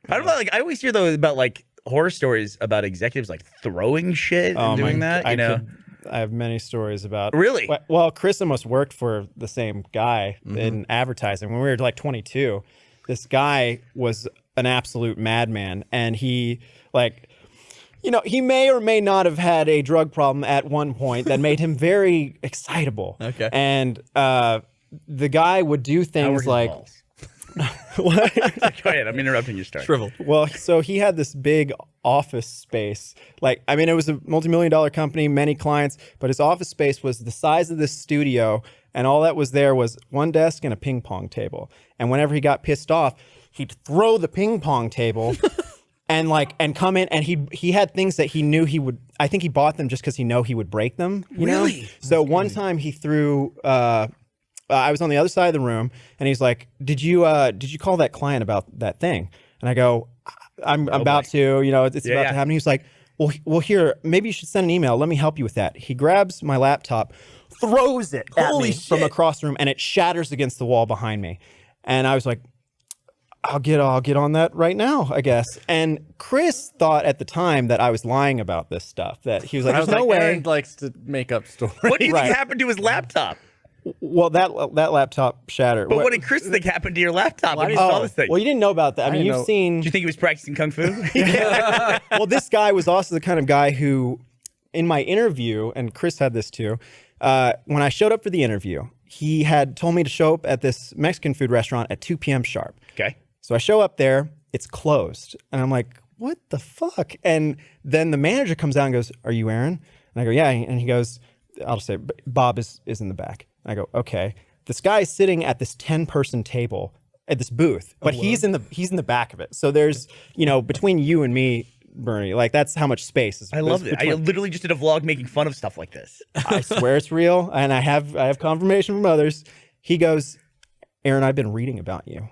I don't know. Like I always hear though about like horror stories about executives like throwing shit and doing that. You know, I have many stories about. Really? Well, Chris almost worked for the same guy in advertising when we were like 22. This guy was an absolute madman, and he like. You know, he may or may not have had a drug problem at one point that made him very excitable. Okay. And the guy would do things like... What? Go ahead. I'm interrupting your story. Shrivel. Well, so he had this big office space. Like, I mean, it was a multi-million-dollar company, many clients, but his office space was the size of this studio, and all that was there was one desk and a ping pong table. And whenever he got pissed off, he'd throw the ping pong table... And come in, and he had things that he knew he would. I think he bought them just because he know he would break them. You know? So one time he threw. I was on the other side of the room, and he's like, "Did you call that client about that thing?" And I go, "I'm about to. You know, it's about to happen." He was like, "Well, here, maybe you should send an email. Let me help you with that." He grabs my laptop, throws it at me from across the room, and it shatters against the wall behind me. And I was like, I'll get on that right now, I guess. And Chris thought at the time that I was lying about this stuff. That he was like, "There's no way." Aaron likes to make up stories. What do you think happened to his laptop? Well, that laptop shattered. But what did Chris think happened to your laptop when you saw this thing? Well, you didn't know about that. I mean, you've seen. Do you think he was practicing kung fu? Well, this guy was also the kind of guy who, in my interview, and Chris had this too. When I showed up for the interview, he had told me to show up at this Mexican food restaurant at 2 p.m. sharp. Okay. So I show up there, it's closed. And I'm like, what the fuck? And then the manager comes out and goes, "Are you Aaron?" And I go, "Yeah." And he goes, I'll just say, "Bob is in the back." And I go, "Okay." This guy is sitting at this 10-person table at this booth, but he's in the back of it. So there's, you know, between you and me, Bernie, like that's how much space is. I love it. I literally just did a vlog making fun of stuff like this. I swear it's real. And I have confirmation from others. He goes, "Aaron, I've been reading about you.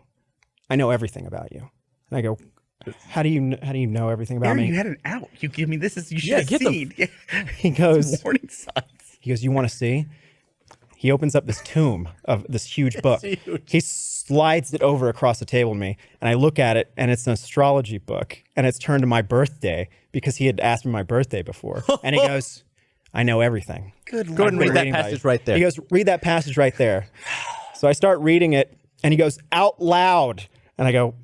I know everything about you." And I go, how do you know everything about Aaron, me? you had an out. You should have seen. He goes, warning signs. He goes, "You want to see?" He opens up this tome of this huge book. He slides it over across the table to me, and I look at it, and it's an astrology book, and it's turned to my birthday because he had asked me my birthday before. And he goes, "I know everything." Go ahead and read that passage right there. He goes, "Read that passage right there." So I start reading it, and he goes, "Out loud." And I go,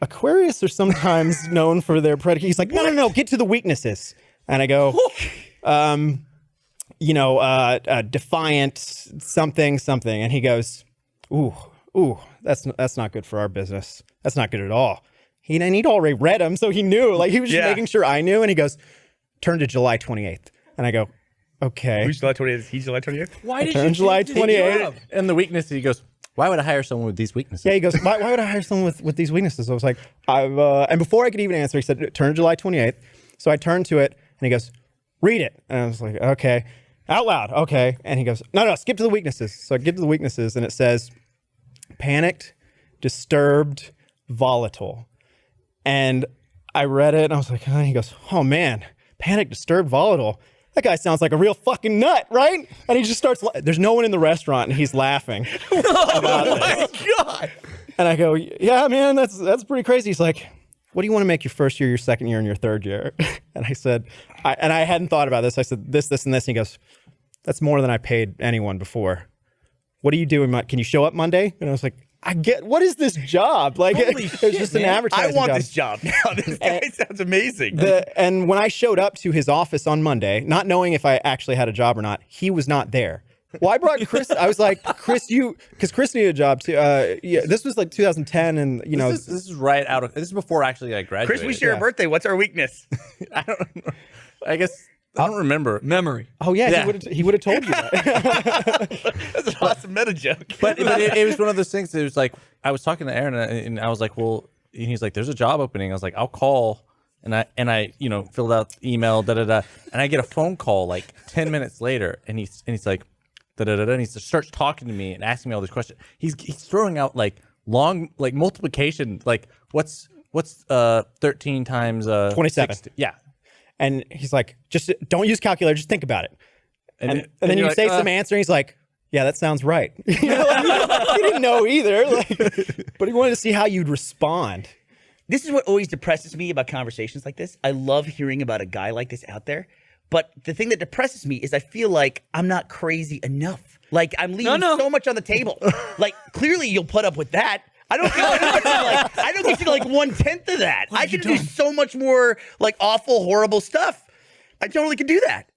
"Aquarius are sometimes known for their predicate." He's like, no, get to the weaknesses. And I go, defiant something. And he goes, ooh, that's not good for our business. That's not good at all. And he'd already read them, so he knew. Like, he was just making sure I knew. And he goes, "Turn to July 28th. And I go, "Okay." Who's July 28th? He's July 28th? Why did you July 28th? And the weakness, he goes, "Why would I hire someone with these weaknesses?" Yeah, he goes, why would I hire someone with these weaknesses? I was like, and before I could even answer, he said, "Turn to July 28th. So I turned to it, and he goes, "Read it." And I was like, "Okay." Out loud, "Okay." And he goes, no, skip to the weaknesses. So I get to the weaknesses, and it says, panicked, disturbed, volatile. And I read it, and I was like, and he goes, "Oh, man, panicked, disturbed, volatile. That guy sounds like a real fucking nut, right?" And he just starts, there's no one in the restaurant, and he's laughing about Oh, my God. And I go, "Yeah, man, that's pretty crazy." He's like, "What do you want to make your first year, your second year, and your third year?" And I said, I hadn't thought about this. I said, this, and this. And he goes, "That's more than I paid anyone before. What are you doing? Can you show up Monday?" And I was like, what is this job? Like, it's just an advertising I want job. this job now. This guy sounds amazing. And when I showed up to his office on Monday, not knowing if I actually had a job or not, he was not there. Well, I brought Chris. I was like, "Chris, because Chris needed a job too." This was like 2010, and this is right out of. This is before actually I graduated. Chris, we share a birthday. What's our weakness? I don't know. I guess I don't remember. Memory. Oh yeah. He would have told you that. That's an awesome meta joke. But it was one of those things. It was like I was talking to Aaron, and I was like, "Well," and he's like, "There's a job opening." I was like, "I'll call." And I filled out the email, and I get a phone call like 10 minutes later, and he's like, and he starts talking to me and asking me all these questions. He's throwing out like long, like multiplication, like what's 13 times 27. 60? Yeah. And he's like, "Just don't use calculator, just think about it." And then you like, say some answer, and he's like, "Yeah, that sounds right." He didn't know either, but he wanted to see how you'd respond. This is what always depresses me about conversations like this. I love hearing about a guy like this out there. But the thing that depresses me is I feel like I'm not crazy enough. Like I'm leaving so much on the table. Like clearly you'll put up with that. I don't feel like I don't get you to like 1/10 of that. I can do so much more like awful, horrible stuff. I totally could do that.